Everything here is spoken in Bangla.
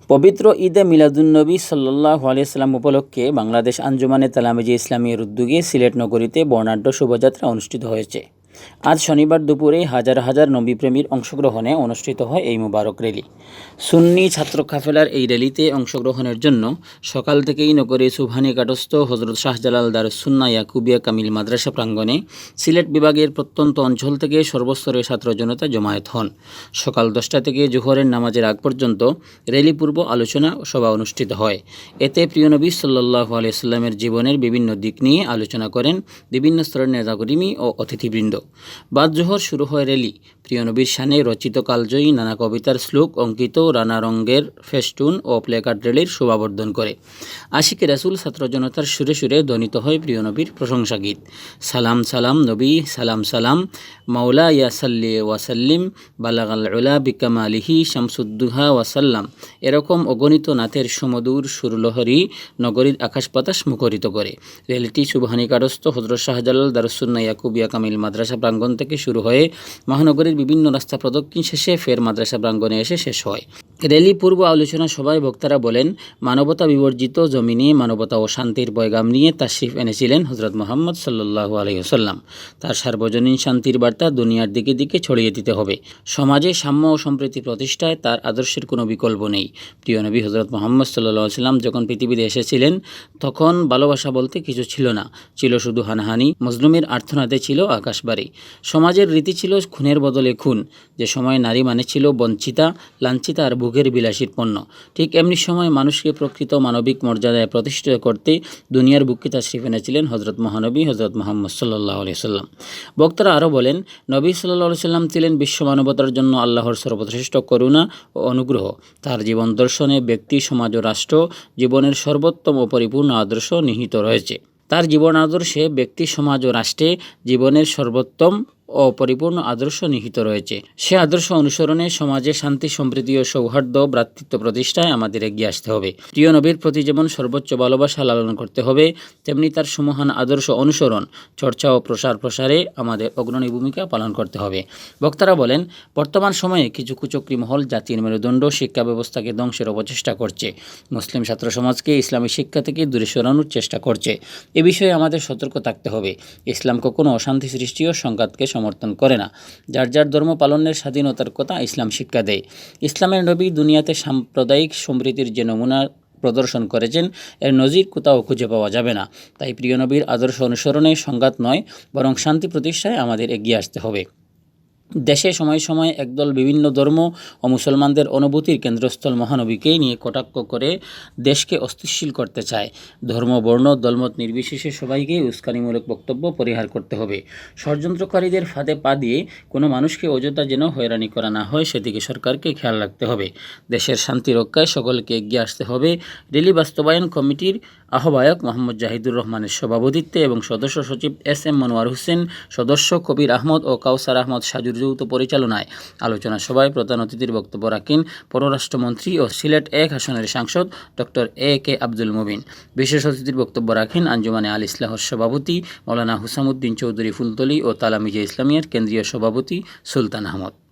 পবিত্র ঈদে মিলাদুন্নবী সাল্লাল্লাহু আলাইহি সাল্লাম উপলক্ষে বাংলাদেশ আঞ্জুমানে তালামিজে ইসলামীর উদ্যোগে সিলেট নগরীতে বর্ণাঢ্য শোভাযাত্রা অনুষ্ঠিত হয়েছে। আজ শনিবার দুপুরে হাজার হাজার নবীপ্রেমীর অংশগ্রহণে অনুষ্ঠিত হয় এই মুবারক র্যালি। সুন্নি ছাত্র কাফেলার এই র্যালিতে অংশগ্রহণের জন্য সকাল থেকেই নগরীর সুবহানীঘাটস্থ হজরত শাহজালাল দারুস-সুন্নাহ ইয়াকুবিয়া কামিল মাদ্রাসা প্রাঙ্গণে সিলেট বিভাগের প্রত্যন্ত অঞ্চল থেকে সর্বস্তরের ছাত্র জনতা জমায়েত হন। সকাল 10টা থেকে জোহরের নামাজের আগ পর্যন্ত র্যালি পূর্ব আলোচনা সভা অনুষ্ঠিত হয়। এতে প্রিয় নবী সাল্লাল্লাহু আলাইহি সাল্লামের জীবনের বিভিন্ন দিক নিয়ে আলোচনা করেন বিভিন্ন স্তরের নেতাকর্মী ও অতিথিবৃন্দ। বাদ জোহর শুরু হয় র্যালি। প্রিয় নবীর শানে রচিত কালজয়ী নানা কবিতার শ্লোক অঙ্কিত রানা রঙের ফেস্টুন ও প্লেকার্ড র্যালির শোভাবর্ধন করে। আশিকে রাসূল ছাত্র জনতার সুরে সুরে ধ্বনিত হয় প্রিয় নবীর প্রশংসা গীত। সালাম সালাম নবী সালাম সালাম মাওলা ইয়া সাল্লি ওয়াসাল্লিম বালাগাল উলা বিকামালিহি শামসুদ্দুহা ওয়াসাল্লাম। এরকম অগণিত নাথের সমদূর সুরলহরী নগরীর আকাশ বাতাস মুখরিত করে। র্যালিটি সুবহানীঘাটস্থ হযরত শাহজালাল দারুস-সুন্নাহ ইয়াকুবিয়া কামিল মাদ্রাসা প্রাঙ্গণ থেকে শুরু হয়ে মহানগরীর বিভিন্ন রাস্তা প্রদক্ষিণ শেষে ফের মাদ্রাসা প্রাঙ্গণে এসে শেষ হয়। র্যালি পূর্ব আলোচনা সভায় বক্তারা বলেন, মানবতা বিবর্জিত জমিনে মানবতা ও শান্তির পয়গাম নিয়ে তাশরিফ এনেছিলেন হযরত মুহাম্মদ সাল্লাল্লাহু আলাইহি ওয়াসাল্লাম। তার সার্বজনীন শান্তির বার্তা দুনিয়ার দিকে দিকে ছড়িয়ে দিতে হবে। সমাজে সাম্য ও সম্প্রীতি প্রতিষ্ঠায় তার আদর্শের কোনো বিকল্প নেই। প্রিয় নবী হযরত মুহাম্মদ সাল্লাল্লাহু আলাইহি ওয়াসাল্লাম যখন পৃথিবীতে এসেছিলেন তখন ভালোবাসা বলতে কিছু ছিল না, ছিল শুধু হানাহানি, মজলুমের আর্তনাদে ছিল আকাশবাড়ি। সমাজের রীতি ছিল খুনের বদলে খুন। যে সময় নারী মানে ছিল বঞ্চিতা, লাঞ্ছিতা আর ভোগের বিলাসীর পণ্য, ঠিক এমনি সময় মানুষকে প্রকৃত মানবিক মর্যাদায় প্রতিষ্ঠিত করতে দুনিয়ার বুকে তাশরিফ এনেছিলেন হযরত মহানবী হযরত মুহাম্মদ সাল্লাল্লাহু আলাইহি ওয়াসাল্লাম। বক্তারা আরও বলেন, নবী সাল্লাল্লাহু আলাইহি ওয়াসাল্লাম ছিলেন বিশ্ব মানবতার জন্য আল্লাহর সর্বশ্রেষ্ঠ করুণা ও অনুগ্রহ। তার জীবন দর্শনে ব্যক্তি, সমাজ ও রাষ্ট্র জীবনের সর্বোত্তম ও পরিপূর্ণ আদর্শ নিহিত রয়েছে। তার জীবন আদর্শে ব্যক্তি, সমাজ ও রাষ্ট্রে জীবনের সর্বোত্তম ও পরিপূর্ণ আদর্শ নিহিত রয়েছে। সে আদর্শ অনুসরণে সমাজে শান্তি, সম্প্রীতি ও সৌহার্দ্য, ভ্রাতৃত্ব প্রতিষ্ঠায় আমাদের এগিয়ে আসতে হবে। প্রিয় নবীর প্রতি যেমন সর্বোচ্চ ভালোবাসা লালন করতে হবে, তেমনি তার সুমহান আদর্শ অনুসরণ, চর্চা ও প্রসারে আমাদের অগ্রণী ভূমিকা পালন করতে হবে। বক্তারা বলেন, বর্তমান সময়ে কিছু কুচক্রী মহল জাতির মেরুদণ্ড শিক্ষা ব্যবস্থাকে ধ্বংসের অপচেষ্টা করছে, মুসলিম ছাত্র সমাজকে ইসলামী শিক্ষা থেকে দূরে সরানোর চেষ্টা করছে। এ বিষয়ে আমাদের সতর্ক থাকতে হবে। ইসলাম কখনো অশান্তি সৃষ্টি ও সংঘাতকে সমর্থন করে না। যার যার ধর্ম পালনের স্বাধীনতার কথা ইসলাম শিক্ষা দেয়। ইসলামের নবী দুনিয়াতে সাম্প্রদায়িক সম্প্রীতির যে নমুনা প্রদর্শন করেছেন, এর নজির কোথাও খুঁজে পাওয়া যাবে না। তাই প্রিয় নবীর আদর্শ অনুসরণে সংঘাত নয়, বরং শান্তি প্রতিষ্ঠায় আমাদের এগিয়ে আসতে হবে। দেশে সময় সময় একদল বিভিন্ন ধর্ম ও মুসলমানদের অনুভূতির কেন্দ্রস্থল মহানবীকেই নিয়ে কটাক্ষ করে দেশকে অস্থিতিশীল করতে চায়। ধর্ম, বর্ণ, দলমত নির্বিশেষে সবাইকেই উস্কানিমূলক বক্তব্য পরিহার করতে হবে। ষড়যন্ত্রকারীদের ফাঁদে পা দিয়ে কোনো মানুষকে অযথা যেন হয়রানি করা না হয়, সেদিকে সরকারকে খেয়াল রাখতে হবে। দেশের শান্তি রক্ষায় সকলকে এগিয়ে আসতে হবে। র্যালি বাস্তবায়ন কমিটির আহ্বায়ক মোহাম্মদ জাহিদুর রহমানের সভাপতিত্বে এবং সদস্য সচিব এস.এম. মনোয়ার হোসেন, সদস্য কবির আহমদ ও কাউসার আহমদ সাজুর যৌথ পরিচালনায় আলোচনা সভায় প্রধান অতিথির বক্তব্য রাখেন পররাষ্ট্রমন্ত্রী ও সিলেট ১ আসনের সাংসদ ডক্টর এ.কে আব্দুল মুবিন। বিশেষ অতিথির বক্তব্য রাখেন আঞ্জুমানে আল ইসলাহর সভাপতি মৌলানা হুসামউদ্দিন চৌধুরী ফুলতলী ও তালামিজে ইসলামিয়ার কেন্দ্রীয় সভাপতি সুলতান আহমদ।